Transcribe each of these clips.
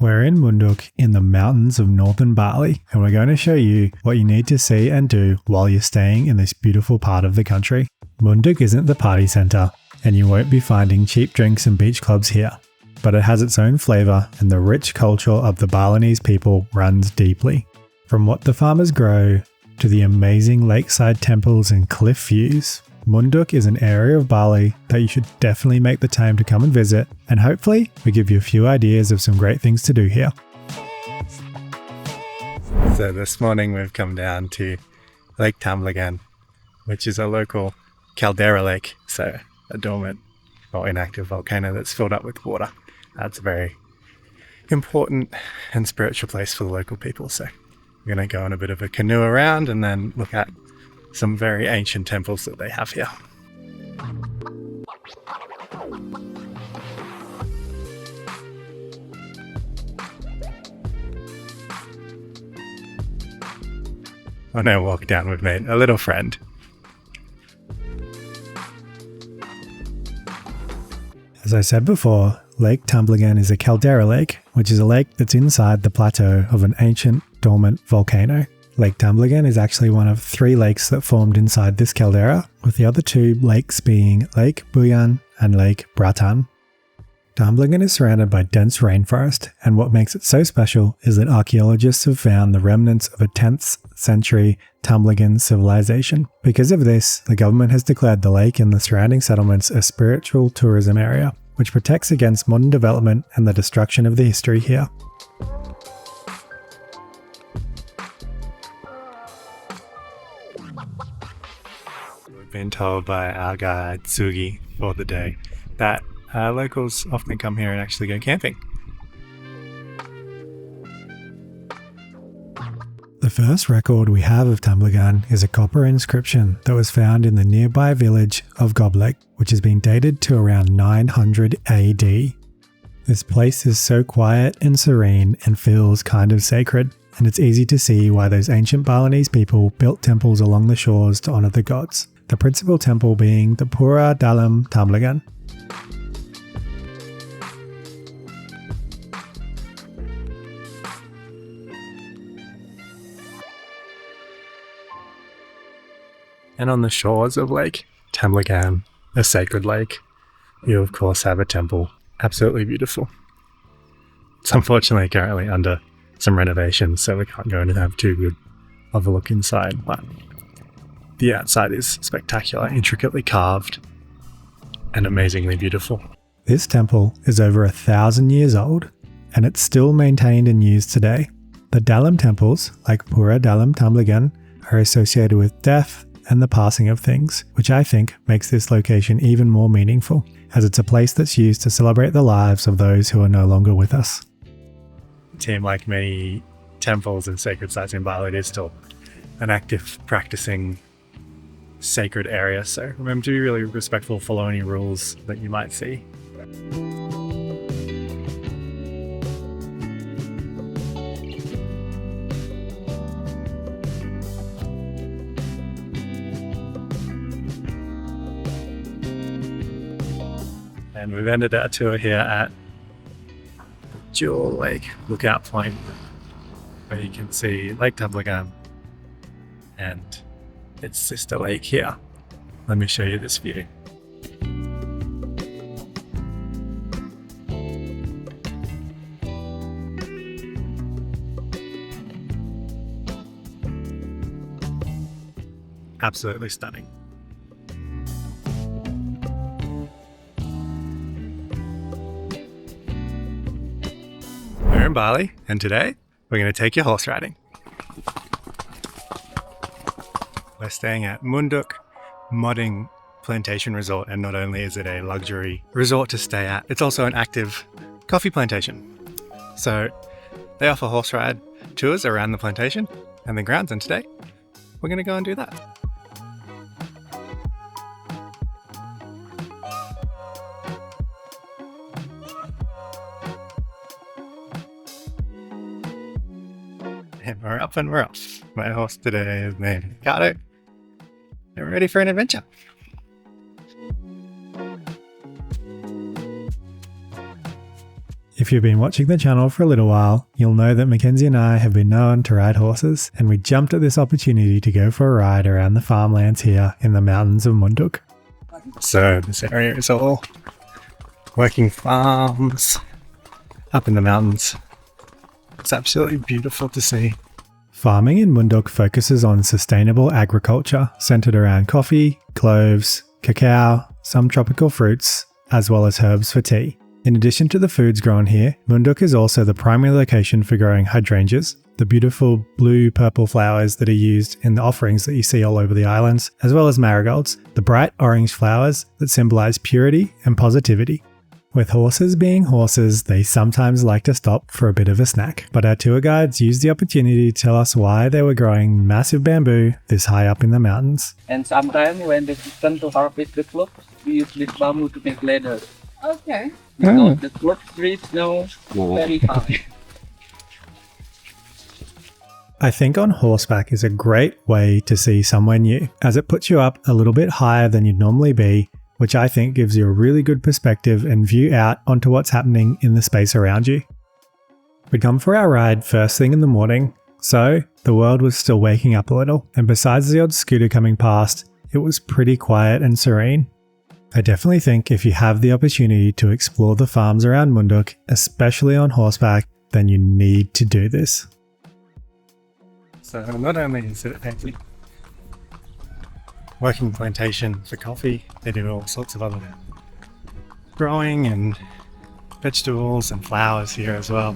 We're in Munduk in the mountains of Northern Bali, and we're going to show you what you need to see and do while you're staying in this beautiful part of the country. Munduk isn't the party centre, and you won't be finding cheap drinks and beach clubs here, but it has its own flavour and the rich culture of the Balinese people runs deeply. From what the farmers grow to the amazing lakeside temples and cliff views, Munduk is an area of Bali that you should definitely make the time to come and visit, and hopefully we give you a few ideas of some great things to do here. So this morning we've come down to Lake Tamblingan, which is a local caldera lake, so a dormant or inactive volcano that's filled up with water. That's a very important and spiritual place for the local people, so we're going to go on a bit of a canoe around and then look at some very ancient temples that they have here. On our walk down, we've made a little friend. As I said before, Lake Tamblingan is a caldera lake, which is a lake that's inside the plateau of an ancient dormant volcano. Lake Tamblingan is actually one of 3 lakes that formed inside this caldera, with the other 2 lakes being Lake Buyan and Lake Bratan. Tamblingan is surrounded by dense rainforest, and what makes it so special is that archaeologists have found the remnants of a 10th century Tamblingan civilization. Because of this, the government has declared the lake and the surrounding settlements a spiritual tourism area, which protects against modern development and the destruction of the history here. We've been told by our guide Tsugi for the day that locals often come here and actually go camping. The first record we have of Tamblingan is a copper inscription that was found in the nearby village of Goblek, which has been dated to around 900 AD. This place is so quiet and serene and feels kind of sacred, and it's easy to see why those ancient Balinese people built temples along the shores to honour the gods, the principal temple being the Pura Dalam Tamblingan. And on the shores of Lake Tamblingan, a sacred lake, you of course have a temple. Absolutely beautiful. It's unfortunately currently under some renovations, so we can't go in and have too good of a look inside, but the outside is spectacular, intricately carved, and amazingly beautiful. This temple is over 1,000 years old, and it's still maintained and used today. The Dalam temples, like Pura Dalam Tamblingan, are associated with death and the passing of things, which I think makes this location even more meaningful, as it's a place that's used to celebrate the lives of those who are no longer with us. Tim, like many temples and sacred sites in Bali, it is still an active practicing sacred area, so remember to be really respectful, follow any rules that you might see. And we've ended our tour here at Jewel Lake Lookout Point, where you can see Lake Tamblingan and its sister lake here. Let me show you this view. Absolutely stunning. We're in Bali, and today we're going to take you horse riding. We're staying at Munduk Modding Plantation Resort, and not only is it a luxury resort to stay at, it's also an active coffee plantation. So they offer horse ride tours around the plantation and the grounds, and today we're going to go and do that. And we're up and we're off. My horse today is named Kato. And we're ready for an adventure. If If you've been watching the channel for a little while, you'll know that Mackenzie and I have been known to ride horses, and we jumped at this opportunity to go for a ride around the farmlands here in the mountains of Munduk. So this area is all working farms up in the mountains. It's absolutely beautiful to see. Farming in Munduk focuses on sustainable agriculture centered around coffee, cloves, cacao, some tropical fruits, as well as herbs for tea. In addition to the foods grown here, Munduk is also the primary location for growing hydrangeas, the beautiful blue-purple flowers that are used in the offerings that you see all over the islands, as well as marigolds, the bright orange flowers that symbolize purity and positivity. With horses being horses, they sometimes like to stop for a bit of a snack, but our tour guides used the opportunity to tell us why they were growing massive bamboo this high up in the mountains. And sometimes when the season to harvest the cloves, we use this bamboo to make leather. Okay. Because the clove trees now very high. I think on horseback is a great way to see somewhere new, as it puts you up a little bit higher than you'd normally be, which I think gives you a really good perspective and view out onto what's happening in the space around you. We'd come for our ride first thing in the morning, so the world was still waking up a little, and besides the odd scooter coming past, it was pretty quiet and serene. I definitely think if you have the opportunity to explore the farms around Munduk, especially on horseback, then you need to do this. So not only is it a working plantation for coffee, they do all sorts of other growing and vegetables and flowers here as well,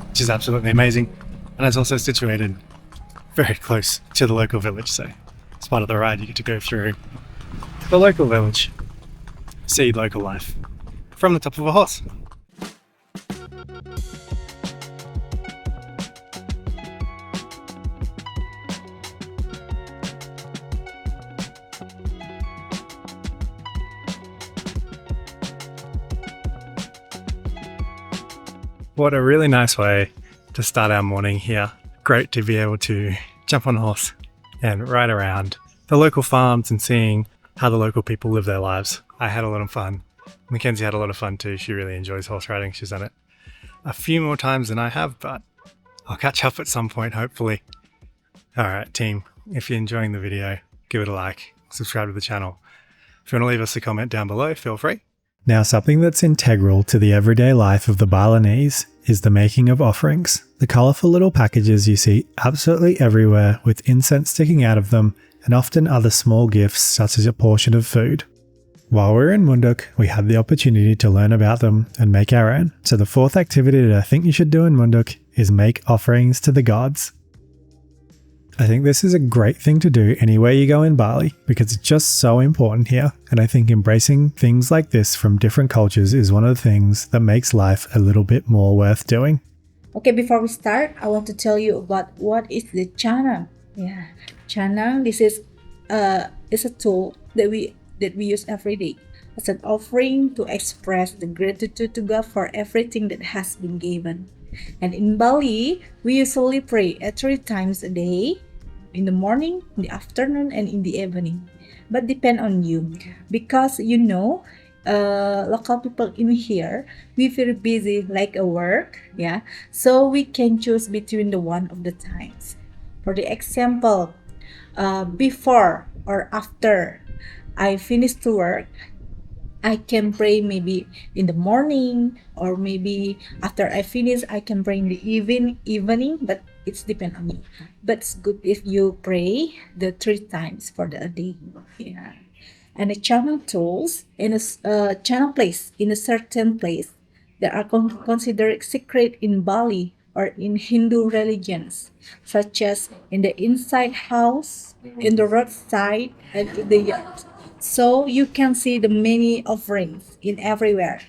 which is absolutely amazing. And it's also situated very close to the local village, so as part of the ride you get to go through the local village, see local life from the top of a horse. What a really nice way to start our morning here. Great to be able to jump on a horse and ride around the local farms and seeing how the local people live their lives. I had a lot of fun. Mackenzie had a lot of fun too. She really enjoys horse riding. She's done it a few more times than I have, but I'll catch up at some point, hopefully. Alright team, if you're enjoying the video, give it a like, subscribe to the channel. If you want to leave us a comment down below, feel free. Now, something that's integral to the everyday life of the Balinese is the making of offerings. The colourful little packages you see absolutely everywhere with incense sticking out of them, and often other small gifts such as a portion of food. While we were in Munduk, we had the opportunity to learn about them and make our own. So the fourth activity that I think you should do in Munduk is make offerings to the gods. I think this is a great thing to do anywhere you go in Bali because it's just so important here, and I think embracing things like this from different cultures is one of the things that makes life a little bit more worth doing. Okay, before we start, I want to tell you about what is the channel. Yeah, channel. This is a tool that we use every day as an offering to express the gratitude to God for everything that has been given. And in Bali, we usually pray at 3 times a day. In the morning, in the afternoon, and in the evening, but depend on you, because local people in here, we very busy like a work, yeah, so we can choose between the one of the times. For the example, before or after I finish to work, I can pray maybe in the morning, or maybe after I finish I can pray in the evening, but it's depend on you. But it's good if you pray the 3 times for the day. Yeah. And the channel tools in a channel place in a certain place that are considered sacred in Bali or in Hindu religions, such as in the inside house, in the roadside, and in the yard. So you can see the many offerings in everywhere,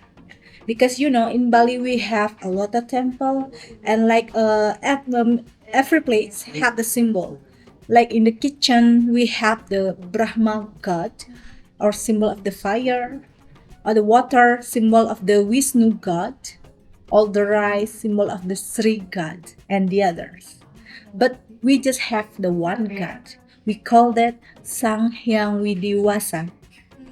because in Bali we have a lot of temple, and like every place have the symbol. Like in the kitchen we have the Brahma god, or symbol of the fire, or the water, symbol of the Vishnu god, or the rice, symbol of the Sri god, and the others. But we just have the one god. We call that Sang Hyang Widiwasa.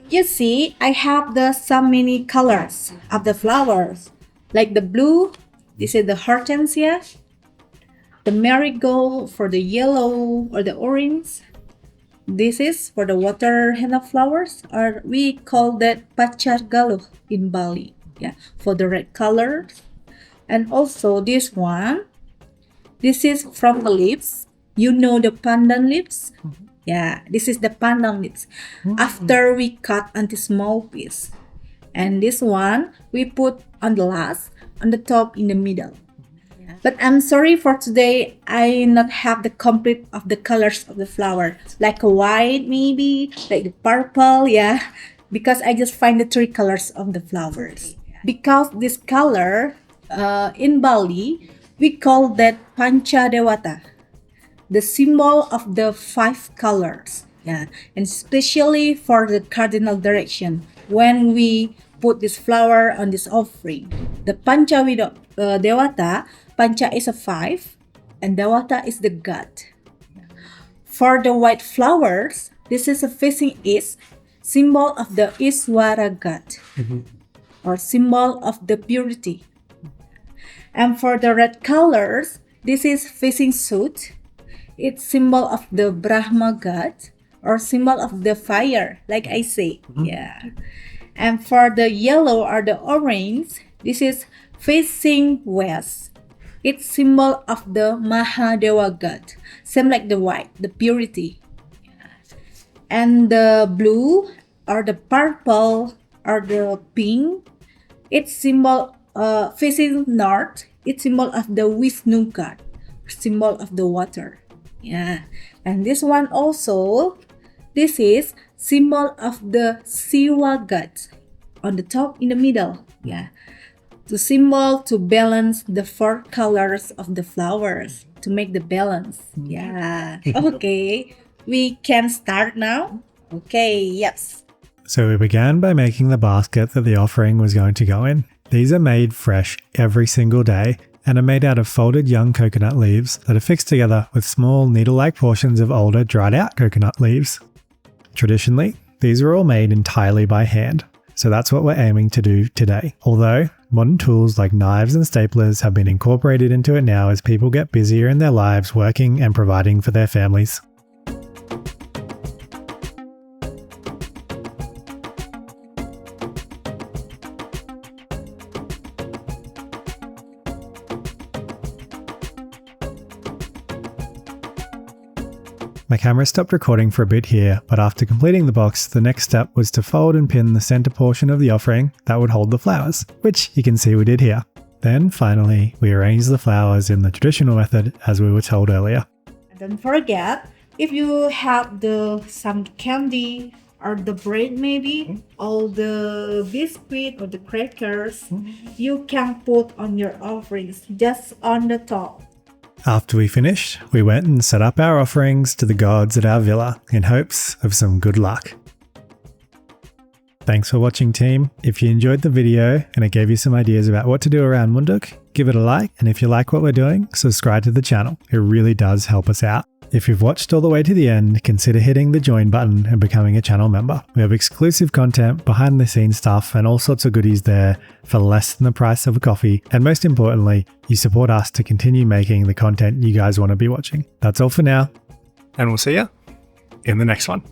You see, I have the so many colors of the flowers. Like the blue, this is the hortensia. The marigold for the yellow or the orange. This is for the water henna flowers, or we call that pacar galuh in Bali. Yeah, for the red color. And also this one, this is from the leaves. You know the pandan leaves? Yeah, this is the pandan leaves. After we cut into small piece. And this one, we put on the last, on the top, in the middle. But I'm sorry for today, I not have the complete of the colors of the flower. Like a white maybe, like the purple, yeah. Because I just find the 3 colors of the flowers. Because this color, in Bali, we call that panca dewata, the symbol of the 5 colors. Yeah, and especially for the cardinal direction. When we put this flower on this offering, the panca dewata, panca is a 5, and dewata is the god. For the white flowers, this is a facing east, symbol of the Iswara god, or symbol of the purity. And for the red colors, this is facing south. It's symbol of the Brahma god, or symbol of the fire, like I say. Yeah. And for the yellow or the orange, this is facing west. It's symbol of the Mahadewa god, same like the white, the purity. And the blue or the purple or the pink, it's symbol facing north. It's symbol of the Vishnu god, symbol of the water. Yeah, and this one also, this is symbol of the Siwa god, on the top in the middle. Yeah, the symbol to balance the 4 colors of the flowers, to make the balance. Yeah. Okay, we can start now. Okay, yes. So we began by making the basket that the offering was going to go in. These are made fresh every single day and are made out of folded young coconut leaves that are fixed together with small needle-like portions of older dried out coconut leaves. Traditionally, these are all made entirely by hand, so that's what we're aiming to do today. Although, modern tools like knives and staplers have been incorporated into it now as people get busier in their lives working and providing for their families. My camera stopped recording for a bit here, but after completing the box, the next step was to fold and pin the center portion of the offering that would hold the flowers, which you can see we did here. Then finally, we arranged the flowers in the traditional method as we were told earlier. Don't forget, if you have some candy or the bread maybe, all the biscuit or the crackers, you can put on your offerings just on the top. After we finished, we went and set up our offerings to the gods at our villa in hopes of some good luck. Thanks for watching, team. If you enjoyed the video and it gave you some ideas about what to do around Munduk, give it a like, and if you like what we're doing, subscribe to the channel. It really does help us out. If you've watched all the way to the end, consider hitting the join button and becoming a channel member. We have exclusive content, behind the scenes stuff, and all sorts of goodies there for less than the price of a coffee. And most importantly, you support us to continue making the content you guys want to be watching. That's all for now, and we'll see you in the next one.